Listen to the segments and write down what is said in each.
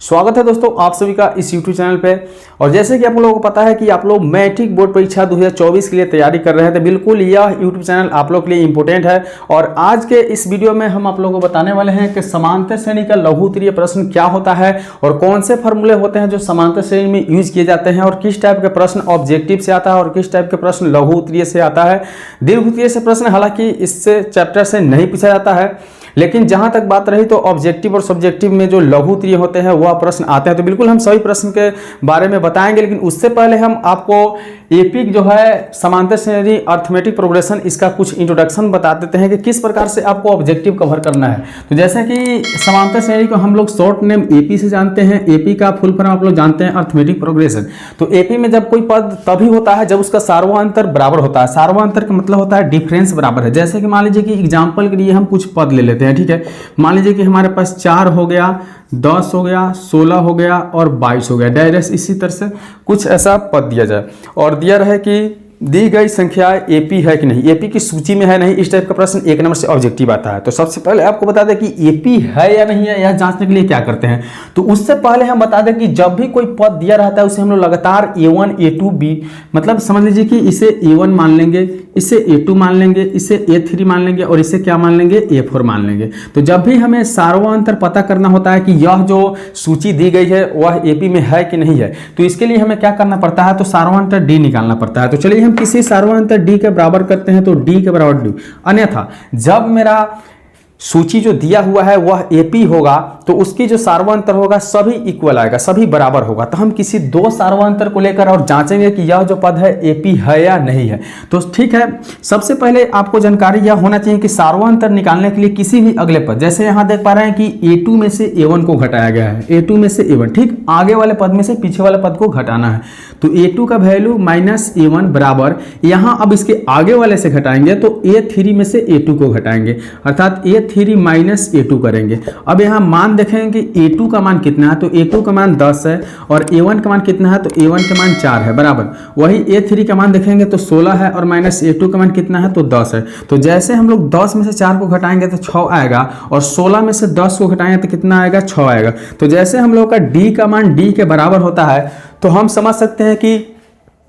स्वागत है दोस्तों आप सभी का इस YouTube चैनल पे। और जैसे कि आप लोगों को पता है कि आप लोग मैट्रिक बोर्ड परीक्षा 2024 के लिए तैयारी कर रहे हैं, तो बिल्कुल यह YouTube चैनल आप लोग के लिए इंपॉर्टेंट है। और आज के इस वीडियो में हम आप लोगों को बताने वाले हैं कि समांतर श्रेणी का लघु उत्तरीय प्रश्न क्या होता है और कौन से फॉर्मूले होते हैं जो समांतर श्रेणी में यूज किए जाते हैं, और किस टाइप के प्रश्न ऑब्जेक्टिव से आता है और किस टाइप के प्रश्न लघु उत्तरीय से आता है। दीर्घ उत्तरीय से प्रश्न हालांकि इससे चैप्टर से नहीं पूछा जाता है, लेकिन जहां तक बात रही तो ऑब्जेक्टिव और सब्जेक्टिव में जो लघु उत्तरीय होते हैं वह प्रश्न आते हैं। तो बिल्कुल हम सभी प्रश्न के बारे में बताएंगे, लेकिन उससे पहले हम आपको एपिक जो है समांतर श्रेणी अर्थमेटिक प्रोग्रेशन, इसका कुछ इंट्रोडक्शन बता देते हैं कि किस प्रकार से आपको ऑब्जेक्टिव कवर करना है। तो जैसे कि समांतर श्रेणी को हम लोग शॉर्ट नेम एपी से जानते हैं। एपी का फुल फॉर्म आप लोग जानते हैं अर्थमेटिक प्रोग्रेशन। तो एपी में जब कोई पद तभी होता है जब उसका सार्वधातुक बराबर होता है। सार्वधातुक का मतलब होता है डिफरेंस बराबर है। जैसे कि मान लीजिए कि एग्जाम्पल के लिए हम कुछ पद ले लेते हैं, ठीक है। मान लीजिए कि हमारे पास 4 हो गया, 10 हो गया, 16 हो गया और 22 हो गया। डायरेक्ट इसी तरह से कुछ ऐसा पद दिया जाए और दिया रहे कि दी गई संख्या एपी है कि नहीं, एपी की सूची में है नहीं, इस टाइप का प्रश्न 1 नंबर से ऑब्जेक्टिव आता है। तो सबसे पहले आपको बता दें कि एपी है या नहीं है, यह जांचने के लिए क्या करते हैं। तो उससे पहले हम बता दें कि जब भी कोई पद दिया रहता है उसे हम लोग लगातार A1 A2 B, मतलब समझ लीजिए कि इसे A1 मान लेंगे, इसे A2 मान लेंगे, इसे A3 मान लेंगे और इसे क्या मान लेंगे, A4 मान लेंगे। तो जब भी हमें सार्वधातुक पता करना होता है कि यह जो सूची दी गई है वह एपी में है कि नहीं है, तो इसके लिए हमें क्या करना पड़ता है, तो सार्वधातुक डी निकालना पड़ता है। तो चलिए किसी सार्वधातुक डी के बराबर करते हैं, तो डी के बराबर डी। अन्यथा जब मेरा सूची जो दिया हुआ है वह एपी होगा तो उसकी जो सार्वधातुक होगा सभी इक्वल आएगा, सभी बराबर होगा। तो हम किसी दो सार्वधातुक को लेकर और जांचेंगे कि यह जो पद है एपी है या नहीं है। तो ठीक है, सबसे पहले आपको जानकारी यह होना चाहिए कि सार्वधातुक निकालने के लिए किसी भी अगले पद, जैसे यहां देख पा रहे हैं कि A2 में से A1 को घटाया गया है, A2 में से A1, ठीक आगे वाले पद में से पीछे वाले पद को घटाना है। तो A2 का वैल्यू -A1 बराबर, यहां अब इसके आगे वाले से घटाएंगे तो A3 में से A2 को घटाएंगे, अर्थात A3 माइनस A2 करेंगे। अब यहाँ मान देखेंगे कि A2 का मान कितना है, तो A2 का मान 10 है और A1 का मान कितना है, तो A1 का मान 4 है बराबर। वही A3 का मान देखेंगे तो 16 है और माइनस A2 का मान कितना है, तो 10 है। तो जैसे हम लोग 10 में से 4 को घटाएंगे तो 6 आएगा और 16 में से 10 को घटाएंगे तो कितना आएगा, 6 आएगा। तो जैसे हम लोग का D का मान D के बराबर होता है तो हम समझ सकते हैं कि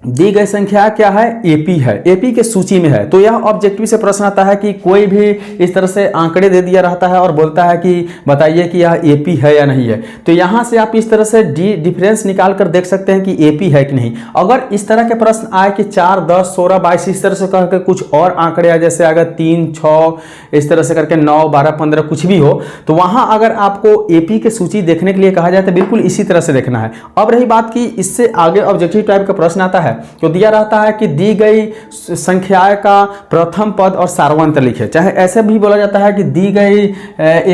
दी गई संख्या क्या है, एपी है, एपी के सूची में है। तो यह ऑब्जेक्टिव से प्रश्न आता है कि कोई भी इस तरह से आंकड़े दे दिया रहता है और बोलता है कि बताइए कि यह एपी है या नहीं है। तो यहां से आप इस तरह से डी डिफरेंस निकाल कर देख सकते हैं कि एपी है कि नहीं। अगर इस तरह के प्रश्न आए कि 4, 10, 16, 22 इस तरह से करके कुछ और आंकड़े आए, जैसे अगर 3, 6 इस तरह से करके 9, 12, 15 कुछ भी हो, तो वहां अगर आपको एपी की सूची देखने के लिए कहा जाए तो बिल्कुल इसी तरह से देखना है। अब रही बात की इससे आगे ऑब्जेक्टिव टाइप का प्रश्न आता है तो दिया रहता है कि दी गई संख्या का प्रथम पद और सार्वधातुक लिखे, चाहे ऐसे भी बोला जाता है कि दी गई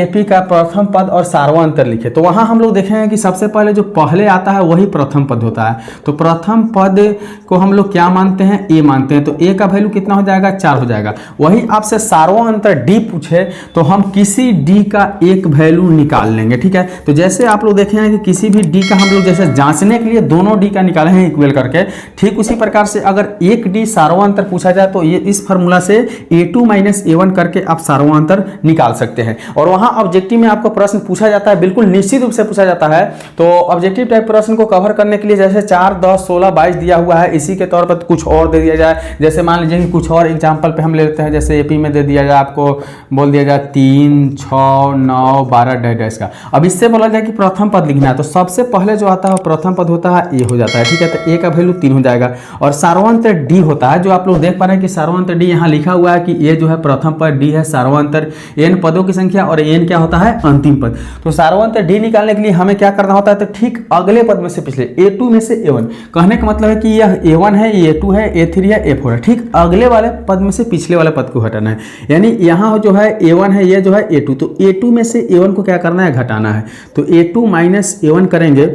एपी का प्रथम पद और सार्वधातुक लिखे। तो वहां हम लोग देखेंगे कि सबसे पहले जो पहले आता है वही प्रथम पद होता है। तो प्रथम पद को हम लोग क्या मानते हैं, ए मानते हैं। तो ए का वैल्यू कितना हो जाएगा, 4 हो जाएगा। वही आपसे सार्वधातुक डी पूछे तो हम किसी डी का एक वैल्यू निकाल लेंगे, ठीक है। तो जैसे आप लोग देखेंगे कि किसी भी डी का हम लोग जैसे जांचने के लिए दोनों डी का निकाले हैं इक्वल करके, ठीक उसी प्रकार से अगर एक डी सार्वधातुक पूछा जाए तो ये इस फार्मूला से A2 माइनस A1 करके आप सार्वधातुक निकाल सकते हैं। और वहां ऑब्जेक्टिव में आपको प्रश्न पूछा जाता है, बिल्कुल निश्चित रूप से पूछा जाता है। तो ऑब्जेक्टिव टाइप प्रश्न को कवर करने के लिए जैसे 4, 10, 16, 22 दिया हुआ है, इसी के तौर पर कुछ और दे दिया जाए। जैसे मान लीजिए कि कुछ और एग्जाम्पल पे हम ले लेते हैं, जैसे एपी में दे दिया जाए, आपको बोल दिया जाए 3, 6, 9, 12 डैश का। अब इससे बोला जाए कि प्रथम पद लिखना है तो सबसे पहले जो आता है प्रथम पद होता है ए हो जाता है, ठीक है। तो ए का वैल्यू 3 हो जाएगा और सार्वधातुक डी होता है, जो आप लोग देख पा रहे हैं कि सार्वधातुक डी यहाँ लिखा हुआ है कि ये जो है प्रथम पद, डी है सार्वधातुक, एन पदों की संख्या और एन क्या होता है, अंतिम पद। तो सार्वधातुक डी निकालने के लिए हमें क्या करना होता है, तो ठीक अगले पद में से पिछले A2 में से A1, कहने का मतलब है कि यह A1 है, A2 है, A3 है, A4 है, ठीक अगले वाले पद में से पिछले वाले पद को हटाना है। यानी यहाँ जो है A1 है, ये जो है A2, तो A2 में से A1 को क्या करना है, घटाना है। तो A2 माइनस A1 करेंगे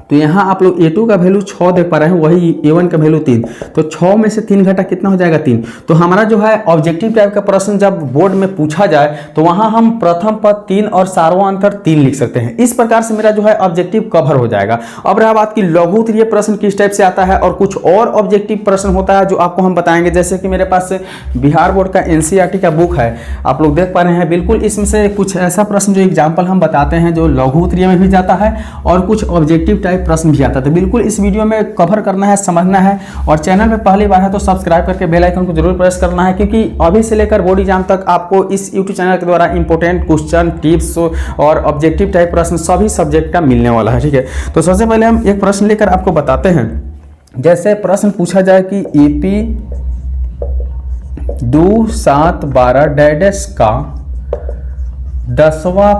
तो यहाँ आप लोग A2 का वैल्यू 6 देख पा रहे हैं, वही A1 का वैल्यू 3, तो 6 में से 3 घटा कितना हो जाएगा 3। तो हमारा जो है ऑब्जेक्टिव टाइप का प्रश्न जब बोर्ड में पूछा जाए तो वहां हम प्रथम पद 3 और सार्वधातुक 3 लिख सकते हैं। इस प्रकार से मेरा जो है ऑब्जेक्टिव कवर हो जाएगा। अब रहा बात की लघु उत्तरीय प्रश्न किस टाइप से आता है और कुछ और ऑब्जेक्टिव प्रश्न होता है जो आपको हम बताएंगे। जैसे कि मेरे पास बिहार बोर्ड का NCERT का बुक है, आप लोग देख पा रहे हैं, बिल्कुल इसमें से कुछ ऐसा प्रश्न जो एग्जाम्पल हम बताते हैं जो लघु उत्तरीय में भी जाता है और कुछ ऑब्जेक्टिव टाइप प्रश्न भी आता है। तो बिल्कुल इस वीडियो में कवर करना है, समझना है, और चैनल में पहली बार है तो सब्सक्राइब करके बेल आइकन को जरूर प्रेस करना है, क्योंकि अभी से लेकर बोर्ड एग्जाम तक आपको इस यूट्यूब चैनल के द्वारा इंपॉर्टेंट क्वेश्चन, टिप्स और ऑब्जेक्टिव टाइप प्रश्न सभी सब्जेक्ट का मिलने वाला है। ठीक है, तो सबसे पहले हम एक प्रश्न लेकर आपको बताते हैं। जैसे प्रश्न पूछा जाए कि AP 2, 7, 12 डैश का 10वां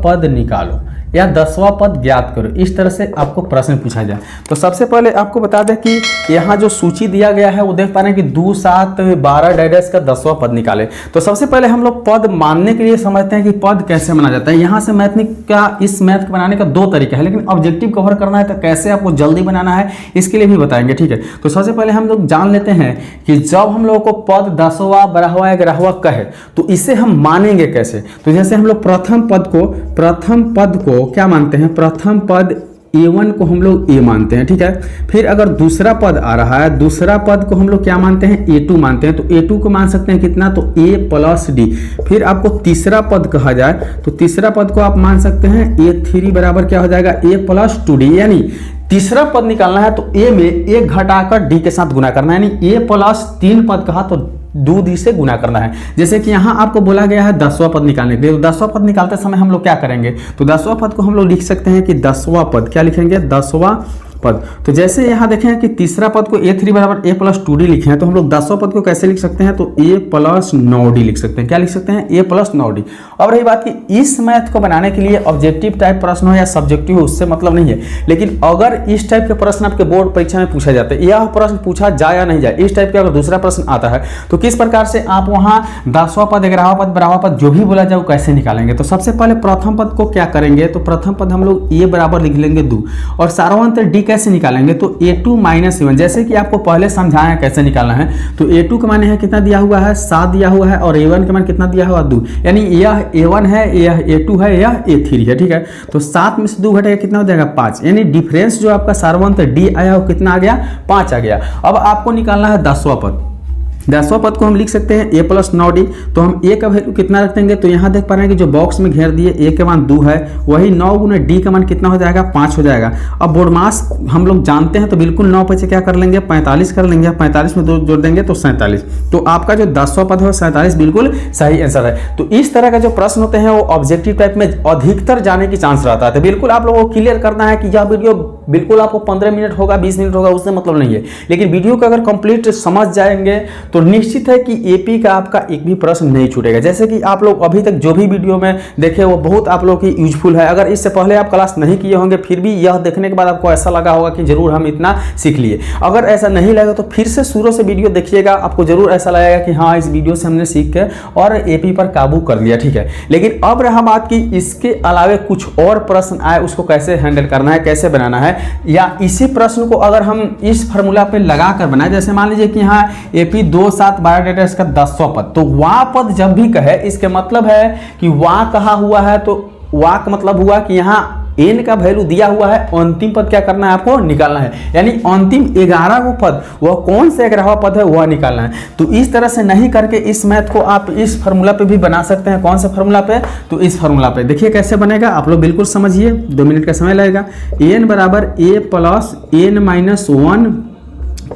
पद निकालो या 10वां पद ज्ञात करो, इस तरह से आपको प्रश्न पूछा जाए। तो सबसे पहले आपको बता दें कि यहाँ जो सूची दिया गया है वो देख पा रहे हैं कि 2, 7, 12 डैश का 10वां पद निकाले। तो सबसे पहले हम लोग पद मानने के लिए समझते हैं कि पद कैसे माना जाता है। यहाँ से इस मैथ को बनाने का 2 तरीका है, लेकिन ऑब्जेक्टिव कवर करना है तो कैसे आपको जल्दी बनाना है इसके लिए भी बताएंगे। ठीक है, तो सबसे पहले हम लोग जान लेते हैं कि जब हम लोगों को पद 10वां, 12वां या 11वां कहे तो इसे हम मानेंगे कैसे। तो जैसे हम लोग प्रथम पद को क्या मानते हैं, प्रथम पद A1 को हम लोग A मानते हैं। ठीक है, फिर अगर दूसरा पद आ रहा है, दूसरा पद को हम लोग क्या मानते हैं, A2 मानते हैं। तो A2 को मान सकते हैं कितना, तो A + D। फिर आपको तीसरा पद कहा जाए तो तीसरा पद को आप मान सकते हैं A3 बराबर क्या हो जाएगा, A + 2D। यानी तीसरा पद निकालना है तो A में 1 घटाकर D के साथ गुना करना है, यानी A + 3 पद कहा तो 2D से गुना करना है। जैसे कि यहाँ आपको बोला गया है 10वां पद निकालने के लिए, तो 10वां पद निकालते समय हम लोग क्या करेंगे, तो 10वां पद को हम लोग लिख सकते हैं कि 10वां पद, क्या लिखेंगे, 10वां पद। तो जैसे यहाँ देखें कि तीसरा पद को A3 बराबर A + 2D लिखे हैं, तो हम लोग 10वां पद को कैसे लिख सकते हैं, तो A + 9D लिख सकते हैं। क्या लिख सकते हैं, A + 9D। अब रही बात कि इस मैथ को बनाने के लिए ऑब्जेक्टिव टाइप प्रश्न हो या सब्जेक्टिव हो उससे मतलब नहीं है, लेकिन अगर इस टाइप के प्रश्न आपके बोर्ड परीक्षा में पूछा जाता है, यह प्रश्न पूछा जाए या नहीं जाए, इस टाइप का अगर दूसरा प्रश्न आता है तो किस प्रकार से आप वहाँ 10वां पद, 11वां पद, 12वां पद जो भी बोला जाए वो कैसे निकालेंगे। तो सबसे पहले प्रथम पद को क्या करेंगे, तो प्रथम पद हम लोग A बराबर लिख लेंगे 2, और सार्वधातुक D कैसे निकालेंगे, तो A2 - A1। जैसे कि आपको पहले समझाया कैसे निकालना है, तो A2 का मान है कितना दिया हुआ है, 7 दिया हुआ है, और A1 का मान कितना दिया हुआ, 2। यानी यह A1 है, यह A2 है, यह A3 है। ठीक है, तो 7 में से 2 घटेगा कितना हो जाएगा, 5। यानी डिफरेंस जो आपका सार्वधातुक D आया वो कितना आ गया, 5 आ गया। अब आपको निकालना है 10वां पद। 10वां पद को हम लिख सकते हैं A + 9D। तो हम A का वैल्यू कितना रख देंगे, तो यहाँ देख पा रहे हैं कि जो बॉक्स में घेर दिए A के मान 2 है, वही 9 × D का मान कितना हो जाएगा, 5 हो जाएगा। अब बोर्डमास हम लोग जानते हैं तो बिल्कुल 9 पचे क्या कर लेंगे, 45 कर लेंगे। 45 में 2 जोड़ देंगे तो 47। तो आपका जो 10वां पद है 47 बिल्कुल सही आंसर है। तो इस तरह का जो प्रश्न होते हैं वो ऑब्जेक्टिव टाइप में अधिकतर जाने की चांस रहता है। तो बिल्कुल आप लोगों को क्लियर करना है कि यह वीडियो बिल्कुल आपको 15 मिनट होगा, 20 मिनट होगा, उससे मतलब नहीं है, लेकिन वीडियो को अगर कंप्लीट समझ जाएंगे तो निश्चित है कि AP का आपका एक भी प्रश्न नहीं छूटेगा। जैसे कि आप लोग अभी तक जो भी वीडियो में देखे वो बहुत आप लोग की यूजफुल है। अगर इससे पहले आप क्लास नहीं किए होंगे फिर भी यह देखने के बाद आपको ऐसा लगा होगा कि जरूर हम इतना सीख लिए। अगर ऐसा नहीं लगा तो फिर से शुरू से वीडियो देखिएगा, आपको जरूर ऐसा लगेगा कि हाँ इस वीडियो से हमने सीख के और AP पर काबू कर लिया। ठीक है, लेकिन अब रहा बात कि इसके अलावा कुछ और प्रश्न आए उसको कैसे हैंडल करना है, कैसे बनाना है, या इसी प्रश्न को अगर हम इस फार्मूला पे लगा कर बनाए। जैसे मान लीजिए कि यहाँ AP 2, 7, 12 डैश का 10वां पद, तो वां पद जब भी कहे इसके मतलब है कि वां कहा हुआ है, तो वां का मतलब हुआ कि यहाँ n का वैल्यू दिया हुआ है, अंतिम पद क्या करना है, आपको निकालना है। यानी अंतिम 11वां पद वह कौन से 11वां पद है वह निकालना है। तो इस तरह से नहीं करके इस मैथ को आप इस फार्मूला पे भी बना सकते हैं। कौन सा फार्मूला पे, तो इस फार्मूला पे देखिए कैसे बनेगा, आप लोग बिल्कुल समझिए, 2 मिनट का समय लगेगा। n बराबर A + n - 1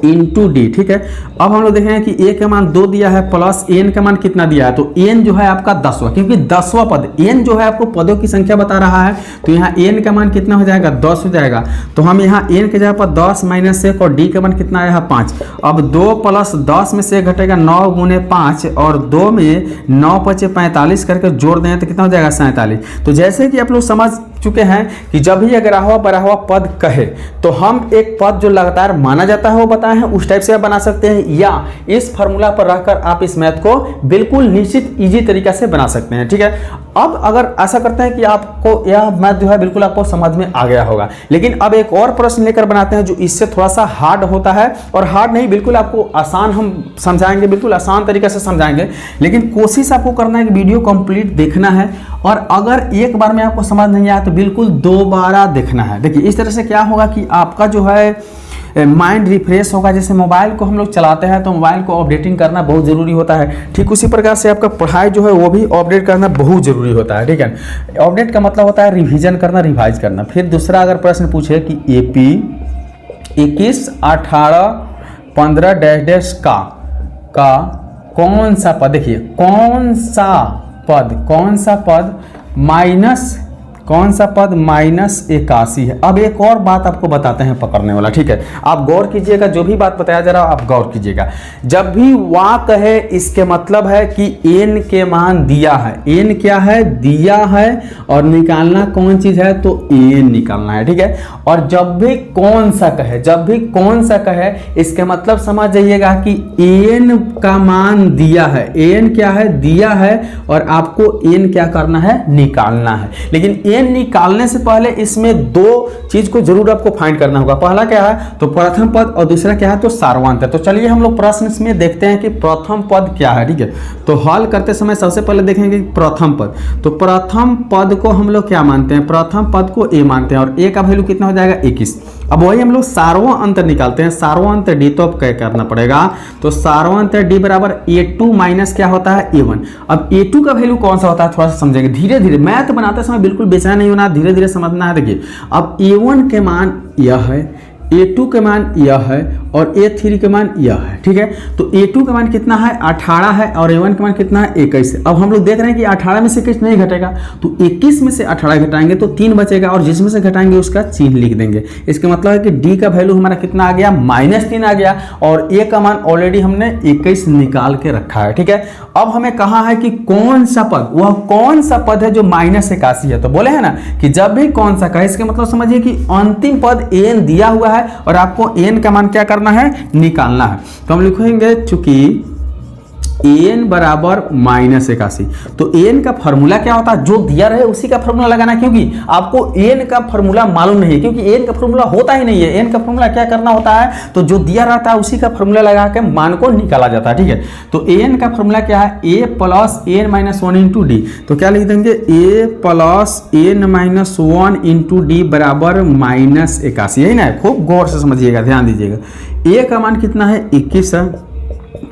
इंटू डी। ठीक है, अब हम लोग देखेंगे कि ए का मान 2 दिया है प्लस एन का मान कितना दिया है, तो एन जो है आपका 10वां, क्योंकि 10वां पद एन जो है आपको पदों की संख्या बता रहा है, तो यहाँ एन का मान कितना हो जाएगा 10 हो जाएगा। तो हम यहाँ एन के जगह पर 10 - 1 और डी का मान कितना आया है 5। अब 2 + 10 में से घटेगा 9 × 5 और 2 में 9 × 5 = 45 करके जोड़ दें तो कितना हो जाएगा 47। तो जैसे कि आप लोग समझ चुके हैं कि जब भी अगर बराहुआ पद कहे तो हम एक पद जो लगातार माना जाता है वो बताए हैं, उस टाइप से आप बना सकते हैं, या इस फार्मूला पर रहकर आप इस मैथ को बिल्कुल निश्चित इजी तरीका से बना सकते हैं। ठीक है, अब अगर ऐसा करते हैं कि आपको यह मैथ जो है बिल्कुल आपको समझ में आ गया होगा, लेकिन अब एक और प्रश्न लेकर बनाते हैं जो इससे थोड़ा सा हार्ड होता है, और हार्ड नहीं, बिल्कुल आपको आसान हम समझाएंगे, बिल्कुल आसान तरीके से समझाएंगे, लेकिन कोशिश आपको करना है कि वीडियो कंप्लीट देखना है, और अगर एक बार में आपको समझ नहीं आया तो बिल्कुल दोबारा देखना है। देखिए इस तरह से क्या होगा कि आपका जो है माइंड रिफ्रेश होगा। जैसे मोबाइल को हम लोग चलाते हैं तो मोबाइल को अपडेटिंग करना बहुत ज़रूरी होता है, ठीक उसी प्रकार से आपका पढ़ाई जो है वो भी अपडेट करना बहुत ज़रूरी होता है, ठीक है। अपडेट का मतलब होता है रिवीजन करना, रिवाइज करना। फिर दूसरा अगर प्रश्न पूछे कि AP 21, 18, 15 डैश का कौन सा पद, देखिए कौन सा पद -81 है। अब एक और बात आपको बताते हैं पकड़ने वाला, ठीक है। आप गौर कीजिएगा, जो भी बात बताया जा रहा है आप गौर कीजिएगा। जब भी वाक है इसके मतलब है कि n के मान दिया है, n क्या है, दिया है, और निकालना कौन चीज है, तो n निकालना है, ठीक है। और जब भी कौन सा कहे इसके मतलब समझ जाइएगा कि n का मान दिया है, n क्या है, दिया है, और आपको n क्या करना है, निकालना है। लेकिन n निकालने से पहले इसमें दो चीज को जरूर आपको फाइंड करना होगा। पहला क्या है, तो प्रथम पद, और दूसरा क्या है, तो सार्वंत है। तो चलिए हम लोग प्रश्न इसमें देखते हैं कि प्रथम पद क्या है, ठीक है। तो हल करते समय सबसे पहले देखेंगे प्रथम पद। तो प्रथम पद को हम लोग क्या मानते हैं, प्रथम पद को a मानते हैं, और a का वैल्यू कितना हो जाएगा, 21। अब वही हम लोग सार्वं अंतर निकालते हैं, सार्वं अंतर d तो अब क्या करना पड़ेगा, तो सार्वं अंतर d बराबर a2 माइनस क्या होता है, a1। अब a2 का वैल्यू कौन सा होता है, थोड़ा सा समझेंगे धीरे धीरे, मैथ बनाते समय बिल्कुल बेचैन नहीं होना, धीरे धीरे समझना है। देखिए अब a1 के मान यह है, a2 के मान यह है, और a3 के मान यह है, ठीक है। तो a2 का मान कितना है, 18 है, और a1 का मान कितना है, 21 है। अब हम लोग देख रहे हैं कि 18 में से 21 नहीं घटेगा, तो 21 में से 18 घटाएंगे तो 3 बचेगा, और जिसमें से घटाएंगे उसका चिन्ह लिख देंगे। इसका मतलब है कि d का वैल्यू हमारा कितना आ गया, -3 आ गया, और a का मान ऑलरेडी हमने 21 निकाल के रखा है, ठीक है। अब हमें कहा है कि कौन सा पद, वह कौन सा पद है जो -81 है। तो बोले है ना कि जब भी कौन सा कहे, इसका मतलब समझिए कि अंतिम पद n दिया हुआ है और आपको n का मान क्या करना है, निकालना है। तो हम लिखेंगे चूंकि n बराबर -81, तो n का फॉर्मूला क्या होता है, जो दिया रहे उसी का फॉर्मूला लगाना है, क्योंकि आपको n का फॉर्मूला मालूम नहीं है, क्योंकि n का फॉर्मूला होता ही नहीं है। n का फॉर्मूला क्या करना होता है, तो जो दिया रहता है उसी का फॉर्मूला लगा के मान को निकाला जाता है, ठीक है। तो n का फॉर्मूला क्या है, a plus n-1 into d। तो क्या लिख देंगे, a plus n-1 into d बराबर -81, यही ना। खूब गौर से समझिएगा, ध्यान दीजिएगा। a का मान कितना है, 21 है,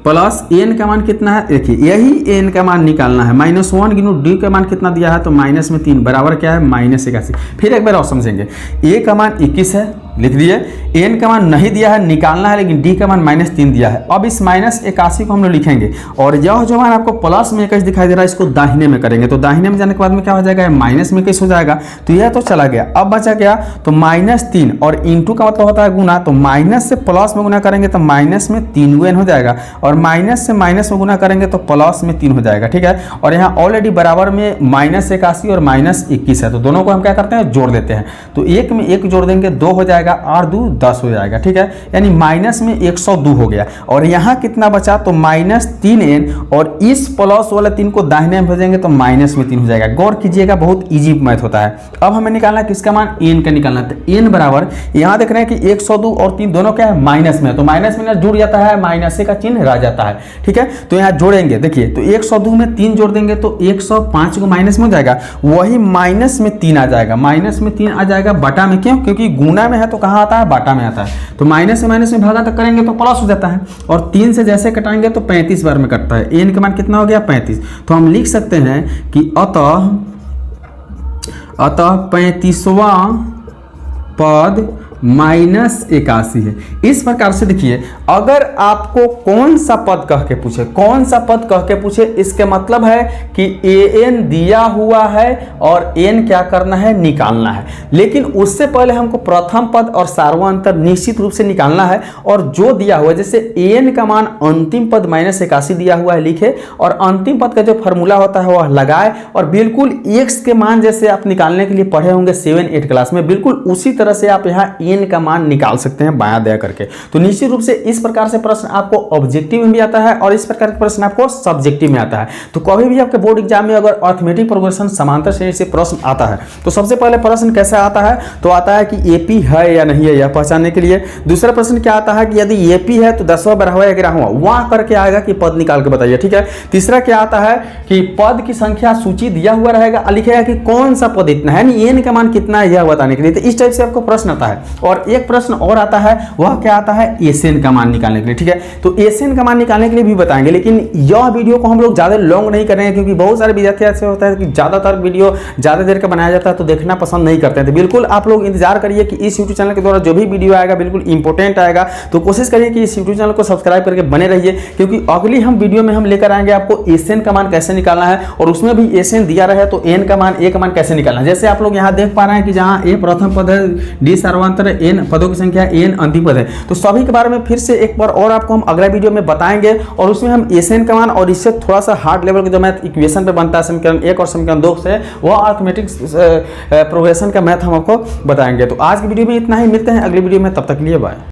प्लस n का मान कितना है, देखिए यही n का मान निकालना है, -1 गिनो d का मान कितना दिया है, तो -3 बराबर क्या है, -81। फिर एक बार और समझेंगे, a का मान 21 है, लिख दिए, n का मान नहीं दिया है, निकालना है, लेकिन d का मान -3 दिया है। अब इस -81 को हम लोग लिखेंगे, और यह जो मान आपको प्लस में 21 दिखाई दे रहा है, इसको दाहिने में करेंगे, तो दाहिने में जाने के बाद में क्या हो जाएगा, -21 हो जाएगा। तो यह तो चला गया, अब बचा क्या, तो -3, और इंटू का मतलब होता है गुना, तो माइनस से प्लस में गुना करेंगे तो माइनस में 3 हो जाएगा, और माइनस से माइनस में गुना करेंगे तो प्लस में 3 हो जाएगा, ठीक है। और यहाँ ऑलरेडी बराबर में -81 और -21 है, तो दोनों को हम क्या करते हैं, जोड़ देते हैं। तो एक में एक जोड़ देंगे, 2 हो जाएगा, 8 2 10 हो जाएगा, ठीक है। यानी माइनस में 102 हो गया, और यहाँ कितना बचा, तो -3n, और इस प्लस वाला 3 को दाहिने में भेजेंगे तो -3 हो जाएगा। गौर कीजिएगा, बहुत इजी मैथ होता है। अब हमें निकालना है किसका मान, n का निकालना है। तो n बराबर, यहाँ देख रहे हैं कि 102 और 3 दोनों क्या है, माइनस में है, तो माइनस में जुड़ जाता है, माइनस का चिन्ह रह जाता है, ठीक है। तो यहाँ जोड़ेंगे, देखिए तो 102 में 3 जोड़ देंगे तो 105 को माइनस में हो जाएगा, वही माइनस में 3 आ जाएगा, माइनस में 3 आ जाएगा बटा में, क्यों, क्योंकि गुना में है तो कहाँ आता है, बाटा में आता है। तो माइनस से माइनस में भागा तक करेंगे तो प्लस हो जाता है, और 3 से जैसे कटाएंगे तो 35 बार में कटता है। n का मान कितना हो गया, 35। तो हम लिख सकते हैं कि अतः 35वां पद -81 है। इस प्रकार से देखिए, अगर आपको कौन सा पद कह के पूछे, कौन सा पद कह के पूछे, इसके मतलब है कि an दिया हुआ है और n क्या करना है, निकालना है। लेकिन उससे पहले हमको प्रथम पद और सार्वंतर निश्चित रूप से निकालना है, और जो दिया हुआ है, जैसे an का मान अंतिम पद -81 दिया हुआ है, लिखे, और अंतिम पद का जो फॉर्मूला होता है वह लगाए, और बिल्कुल x के मान जैसे आप निकालने के लिए पढ़े होंगे 7-8 क्लास में, बिल्कुल उसी तरह से आप यहाँ एन का मान निकाल सकते हैं बायां दायां करके। तो निश्चित रूप से इस प्रकार से प्रश्न आपको ऑब्जेक्टिव में भी आता है और इस प्रकार के प्रश्न आपको सब्जेक्टिव में आता है। तो कभी भी आपके बोर्ड एग्जाम में अगर अर्थमेटिक प्रोग्रेशन समांतर श्रेणी से प्रश्न आता है तो सबसे पहले प्रश्न कैसा आता है, तो आता है कि एपी है या नहीं है यह पहचानने के लिए। दूसरा प्रश्न क्या आता है कि यदि एपी है तो 10वां 12वां या 11वां वहां करके आएगा कि पद निकाल के बताइए, ठीक है। तीसरा क्या आता है कि पद की संख्या सूची दिया हुआ रहेगा, लिखेगा कि कौन सा पद इतना है, यानी एन का मान कितना है यह बताने के लिए। तो इस टाइप से आपको प्रश्न आता है। और एक प्रश्न और आता है, वह क्या आता है, एसएन का मान निकालने के लिए, ठीक है। तो एसएन का मान निकालने के लिए भी बताएंगे, लेकिन यह वीडियो को हम लोग ज्यादा लॉन्ग नहीं करेंगे क्योंकि बहुत सारे विद्यार्थी ऐसे होता है कि ज्यादातर वीडियो ज्यादा देर का बनाया जाता है तो देखना पसंद नहीं करते हैं। तो बिल्कुल आप लोग इंतजार करिए कि इस यूट्यूब चैनल के द्वारा जो भी वीडियो आएगा बिल्कुल इंपॉर्टेंट आएगा। तो कोशिश करिए कि इस यूट्यूब चैनल को सब्सक्राइब करके बने रहिए, क्योंकि अगली हम वीडियो में हम लेकर आएंगे आपको एसएन का मान कैसे निकालना है, और उसमें भी एसएन दिया रहे तो एन का मान, ए का मान कैसे निकालना है। जैसे आप लोग यहाँ देख पा रहे हैं कि जहाँ ए प्रथम पद है, डी सर्वांतर है, एन पदों की संख्या है, एन अंतिम पद है। तो सभी के बारे में फिर से एक बार और आपको हम अगला वीडियो में बताएंगे, और उसमें हम एसएन का मान और इससे थोड़ा सा हार्ड लेवल के जो मैथ इक्वेशन पे बनता है समीकरण 1 और समीकरण 2 से, वह अर्थमेटिक प्रोग्रेशन का मैथ हम आपको बताएंगे। तो आज की वीडियो में इतना ही, मिलते हैं अगली वीडियो में, तब तक के लिए बाय।